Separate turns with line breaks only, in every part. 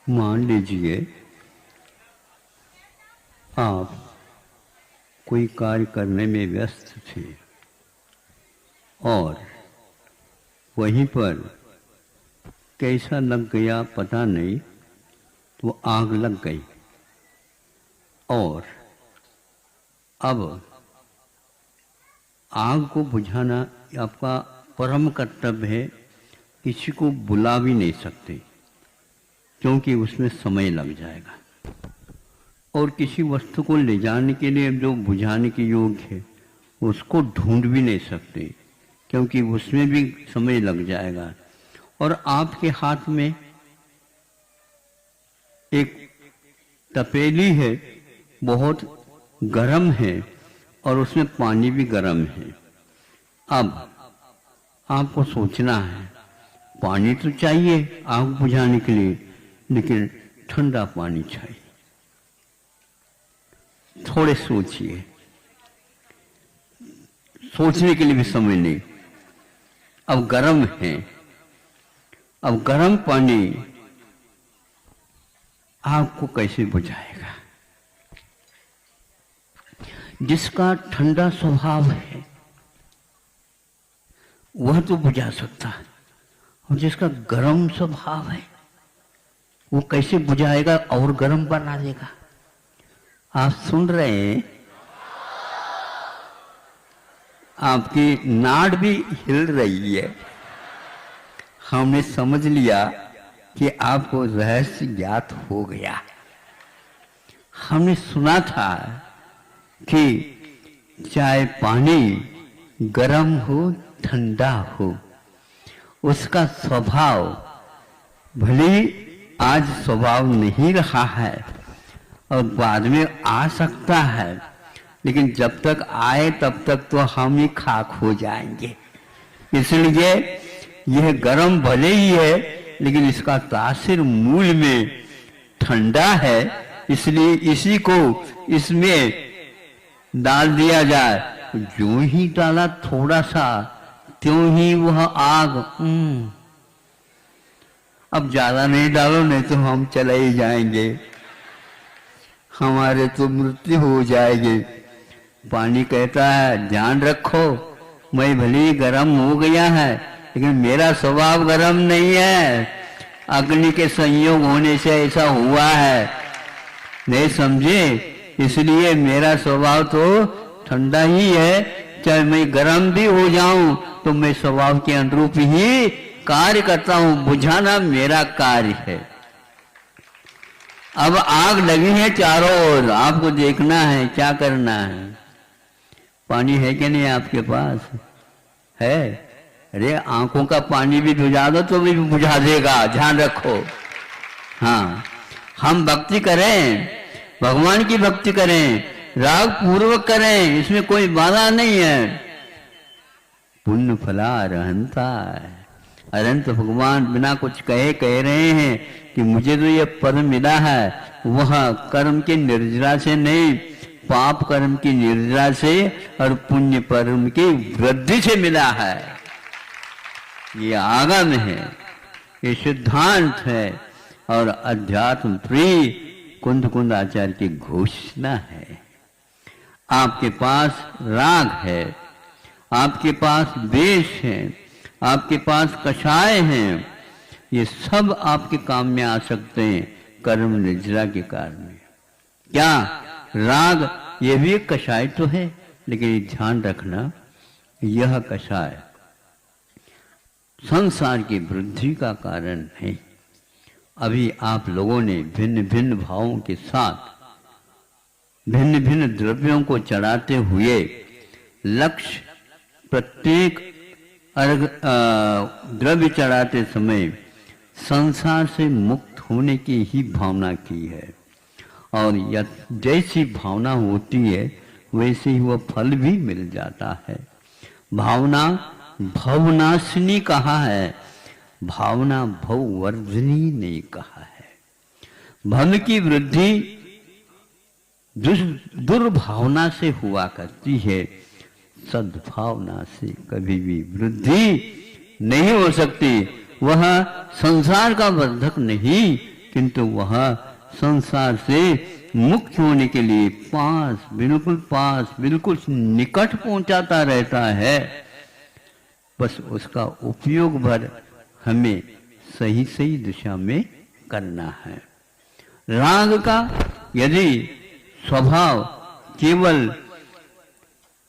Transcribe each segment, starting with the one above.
मान लीजिए आप कोई कार्य करने में व्यस्त थे और वहीं पर कैसा लग गया पता नहीं, तो आग लग गई और अब आग को बुझाना आपका परम कर्तव्य है। किसी को बुला भी नहीं सकते क्योंकि उसमें समय लग जाएगा, और किसी वस्तु को ले जाने के लिए जो बुझाने के योग्य है उसको ढूंढ भी नहीं सकते क्योंकि उसमें भी समय लग जाएगा। और आपके हाथ में एक तपेली है, बहुत गर्म है और उसमें पानी भी गर्म है। अब आपको सोचना है, पानी तो चाहिए आग बुझाने के लिए, लेकिन ठंडा पानी चाहिए। थोड़े सोचिए, सोचने के लिए भी समय नहीं। अब गर्म है, अब गर्म पानी आग को कैसे बुझाएगा? जिसका ठंडा स्वभाव है वह तो बुझा सकता है, और जिसका गर्म स्वभाव है वो कैसे बुझाएगा और गर्म बना देगा। आप सुन रहे हैं? आपकी नाड़ भी हिल रही है। हमने समझ लिया कि आपको रहस्य ज्ञात हो गया। हमने सुना था कि चाहे पानी गर्म हो ठंडा हो, उसका स्वभाव भले आज स्वभाव नहीं रहा है और बाद में आ सकता है, लेकिन जब तक आए तब तक तो हम ही खाक हो जाएंगे। इसलिए यह गर्म भले ही है, लेकिन इसका तासीर मूल में ठंडा है, इसलिए इसी को इसमें डाल दिया जाए। जो ही डाला थोड़ा सा, त्यों ही वह आग। अब ज्यादा नहीं डालो, नहीं तो हम चले ही जाएंगे, हमारे तो मृत्यु हो जाएगी। पानी कहता है ध्यान रखो, मैं भले ही गर्म हो गया है लेकिन मेरा स्वभाव गर्म नहीं है, अग्नि के संयोग होने से ऐसा हुआ है, नहीं समझे? इसलिए मेरा स्वभाव तो ठंडा ही है। चाहे मैं गर्म भी हो जाऊं तो मैं स्वभाव के अनुरूप ही कार्य करता हूं, बुझाना मेरा कार्य है। अब आग लगी है चारों ओर, आपको देखना है क्या करना है। पानी है कि नहीं आपके पास? है? अरे आंखों का पानी भी बुझा दो तो भी बुझा देगा, ध्यान रखो। हाँ, हम भक्ति करें, भगवान की भक्ति करें, राग पूर्वक करें, इसमें कोई बाधा नहीं है। पुण्य फला अरहंता है। अरंत भगवान बिना कुछ कहे कह रहे हैं कि मुझे तो ये पद मिला है, वह कर्म की निर्जरा से नहीं, पाप कर्म की निर्जरा से और पुण्य कर्म की वृद्धि से मिला है। ये आगम है, ये सिद्धांत है और अध्यात्म प्रिय कुंद कुंद आचार्य की घोषणा है। आपके पास राग है, आपके पास द्वेष है, आपके पास कषाय हैं, ये सब आपके काम में आ सकते हैं कर्म निर्जरा के कारण में। क्या राग ये भी एक कषाय तो है, लेकिन ध्यान रखना यह कषाय संसार की वृद्धि का कारण है। अभी आप लोगों ने भिन्न भिन्न भावों के साथ भिन्न भिन्न द्रव्यों को चढ़ाते हुए लक्ष्य प्रत्येक द्रव्य चढ़ाते समय संसार से मुक्त होने की ही भावना की है, और जैसी भावना होती है वैसे ही वह फल भी मिल जाता है। भावना भवनाशिनी कहा है, भावना भववर्धिनी नहीं कहा है। भव की वृद्धि दुर्भावना से हुआ करती है, सद्भावना से कभी भी वृद्धि नहीं हो सकती। वह संसार का वर्धक नहीं, किंतु वह संसार से मुक्त होने के लिए पास, बिल्कुल निकट पहुंचाता रहता है। बस उसका उपयोग भर हमें सही सही दिशा में करना है। राग का यदि स्वभाव केवल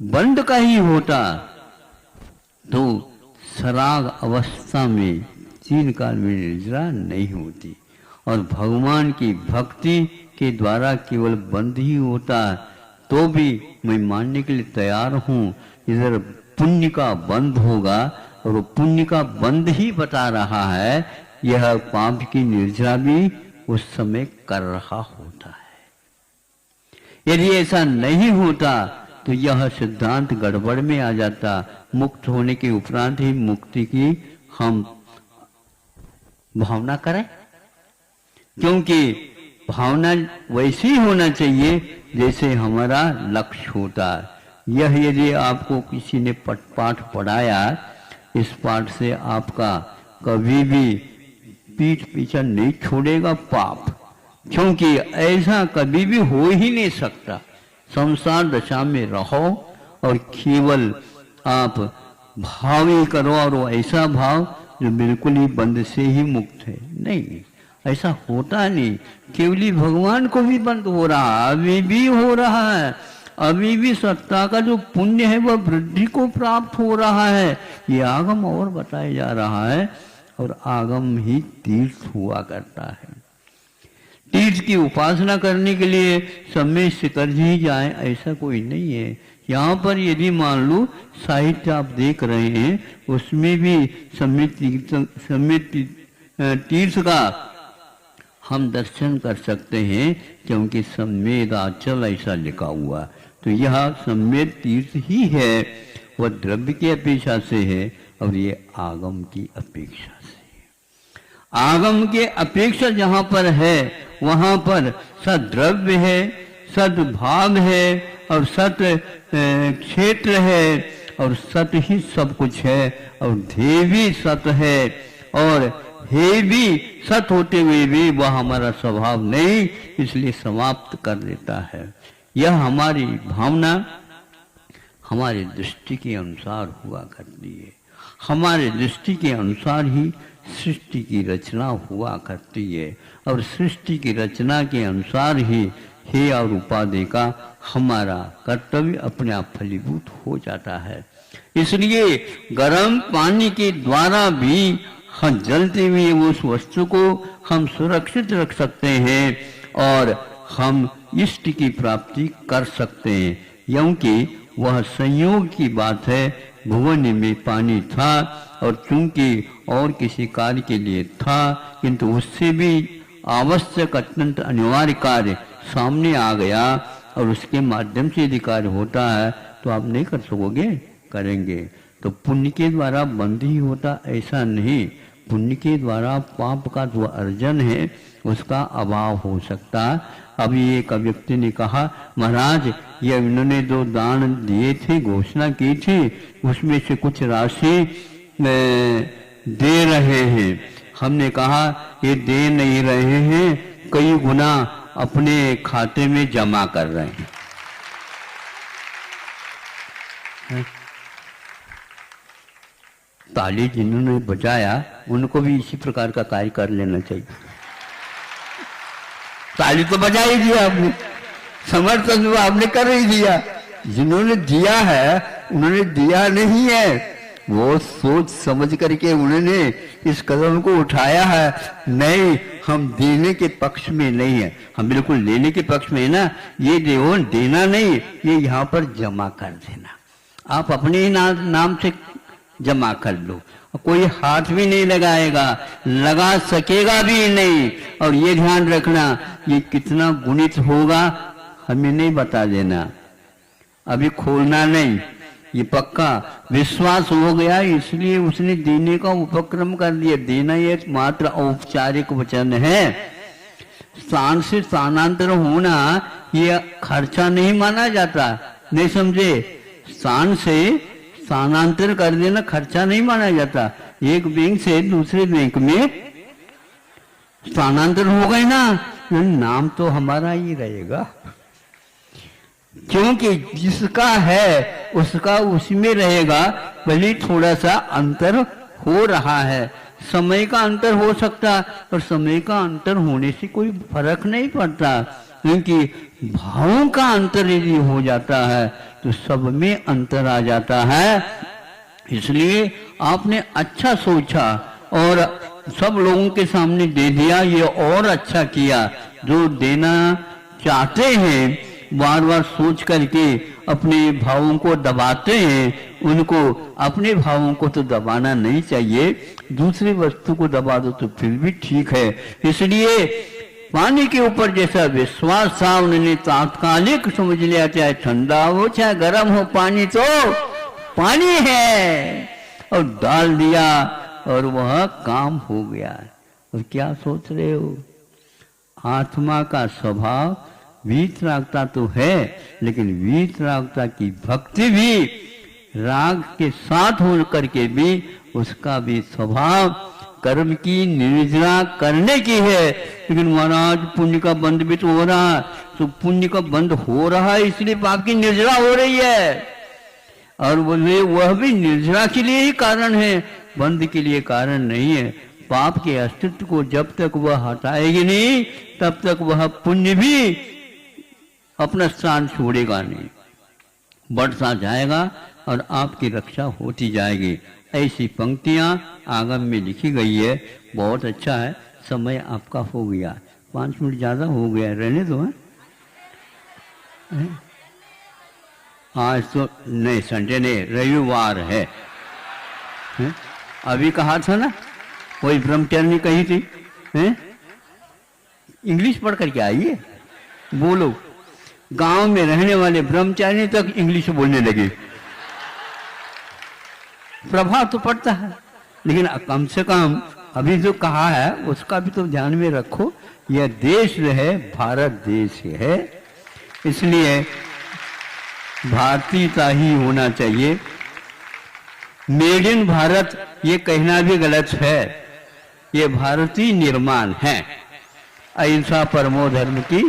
बंद का ही होता तो सराग अवस्था में तीन काल में निर्जरा नहीं होती, और भगवान की भक्ति के द्वारा केवल बंद ही होता तो भी मैं मानने के लिए तैयार हूँ। इधर पुण्य का बंद होगा, और वो पुण्य का बंद ही बता रहा है, यह पाप की निर्जरा भी उस समय कर रहा होता है। यदि ऐसा नहीं होता तो यह सिद्धांत गड़बड़ में आ जाता। मुक्त होने के उपरांत ही मुक्ति की हम भावना करें, क्योंकि भावना वैसी होना चाहिए जैसे हमारा लक्ष्य होता है। यह यदि आपको किसी ने पाठ पढ़ाया, इस पाठ से आपका कभी भी पीठ पीछा नहीं छोड़ेगा पाप, क्योंकि ऐसा कभी भी हो ही नहीं सकता। संसार दशा में रहो और केवल आप भाव ही करो, और ऐसा भाव जो बिल्कुल ही बंद से ही मुक्त है, नहीं, ऐसा होता नहीं। केवली भगवान को भी बंद हो रहा, अभी भी हो रहा है, अभी भी सत्ता का जो पुण्य है वह वृद्धि को प्राप्त हो रहा है। ये आगम और बताया जा रहा है, और आगम ही तीर्थ हुआ करता है। तीर्थ की उपासना करने के लिए समय से कर ही जाए ऐसा कोई नहीं है। यहाँ पर यदि मान लो साहित्य आप देख रहे हैं, उसमें भी सम्यक तीर्थ का हम दर्शन कर सकते हैं, क्योंकि सम्येदाचल ऐसा लिखा हुआ। तो यह सम्यक तीर्थ ही है, वह द्रव्य की अपेक्षा से है, और ये आगम की अपेक्षा से। आगम के अपेक्षा जहाँ पर है वहाँ पर सद्द्रव्य है, सद्भाव है, और सत क्षेत्र है, और सत ही सब कुछ है, और ध्येय भी सत है, और हे भी सत होते हुए भी वह हमारा स्वभाव नहीं, इसलिए समाप्त कर देता है। यह हमारी भावना हमारी दृष्टि के अनुसार हुआ करती है। हमारे दृष्टि के अनुसार ही सृष्टि की रचना हुआ करती है, और सृष्टि की रचना के अनुसार ही हे और उपाधि का हमारा कर्तव्य अपने आप फलीभूत हो जाता है। इसलिए गर्म पानी के द्वारा भी हम जलते हुए उस वस्तु को हम सुरक्षित रख सकते हैं, और हम इष्ट की प्राप्ति कर सकते हैं, क्योंकि वह संयोग की बात है। भुवन में पानी था, और चूंकि और किसी कार्य के लिए था, किंतु उससे भी आवश्यक अत्यंत अनिवार्य कार्य सामने आ गया, और उसके माध्यम से यदि कार्य होता है तो आप नहीं कर सकोगे, करेंगे। तो पुण्य के द्वारा बंद ही होता ऐसा नहीं, पुण्य के द्वारा पाप का जो अर्जन है उसका अभाव हो सकता। अभी एक व्यक्ति ने कहा, महाराज ये इन्होंने जो दान दिए थे, घोषणा की थी, उसमें से कुछ राशि दे रहे हैं। हमने कहा ये दे नहीं रहे हैं, कई गुना अपने खाते में जमा कर रहे हैं। ताली जिन्होंने बजाया उनको भी इसी प्रकार का कार्य कर लेना चाहिए। ताली तो बजा ही दिया आपने, समर्थन तो आपने कर ही दिया। जिन्होंने दिया है उन्होंने दिया नहीं है, वो सोच समझ करके उन्होंने इस कदम को उठाया है। नहीं, हम देने के पक्ष में नहीं है, हम बिल्कुल लेने के पक्ष में है ना। ये देना नहीं, ये यहाँ पर जमा कर देना। आप अपने ही नाम से जमा कर लो, कोई हाथ भी नहीं लगाएगा, लगा सकेगा भी नहीं। और ये ध्यान रखना, ये कितना गुणित होगा हमें नहीं बता देना, अभी खोलना नहीं, ये पक्का विश्वास हो गया, इसलिए उसने देने का उपक्रम कर दिया। देना ये मात्र औपचारिक वचन है, स्थान से स्थानांतर होना ये खर्चा नहीं माना जाता। नहीं समझे, स्थान से स्थानांतर कर देना खर्चा नहीं माना जाता। एक बैंक से दूसरे बैंक में स्थानांतर हो गए ना, नाम तो हमारा ही रहेगा, क्योंकि जिसका है उसका उसमें रहेगा। भले थोड़ा सा अंतर हो रहा है, समय का अंतर हो सकता, और समय का अंतर होने से कोई फर्क नहीं पड़ता, क्योंकि भावों का अंतर यदि हो जाता है तो सब में अंतर आ जाता है। इसलिए आपने अच्छा सोचा और सब लोगों के सामने दे दिया, ये और अच्छा किया। जो देना चाहते हैं बार बार सोच करके अपने भावों को दबाते हैं, उनको अपने भावों को तो दबाना नहीं चाहिए, दूसरी वस्तु को दबा दो तो फिर भी ठीक है। इसलिए पानी के ऊपर जैसा विश्वास था उन्होंने तात्कालिक समझ लिया, चाहे ठंडा हो चाहे गर्म हो, पानी तो पानी है, और डाल दिया और वह काम हो गया। और क्या सोच रहे हो, आत्मा का स्वभाव वीतरागता तो है, लेकिन वीतरागता की भक्ति भी राग के साथ हो करके भी उसका भी स्वभाव कर्म की निर्जरा करने की है। लेकिन महाराज पुण्य का बंध भी तो हो रहा है, तो पुण्य का बंध हो रहा है इसलिए पाप की निर्जरा हो रही है, और वह भी निर्जरा के लिए ही कारण है, बंध के लिए कारण नहीं है। पाप के अस्तित्व को जब तक वह हटाएगी नहीं तब तक वह पुण्य भी अपना स्थान छोड़ेगा नहीं, बढ़ता जाएगा और आपकी रक्षा होती जाएगी। ऐसी पंक्तियां आगम में लिखी गई है, बहुत अच्छा है। समय आपका हो गया, 5 मिनट ज़्यादा हो गया, रहने दो। आज तो नहीं, संडे नहीं, रविवार है। अभी कहा था ना, कोई ब्रह्मचर्य कही थी, इंग्लिश पढ़ करके आइए, बोलो। गांव में रहने वाले ब्रह्मचारी तक इंग्लिश बोलने लगे, प्रभाव तो पड़ता है, लेकिन कम से कम अभी जो कहा है उसका भी तो ध्यान में रखो। यह देश जो है भारत देश है, इसलिए भारतीयता ही होना चाहिए। मेड इन भारत ये कहना भी गलत है, ये भारतीय निर्माण है। अहिंसा परमो धर्म की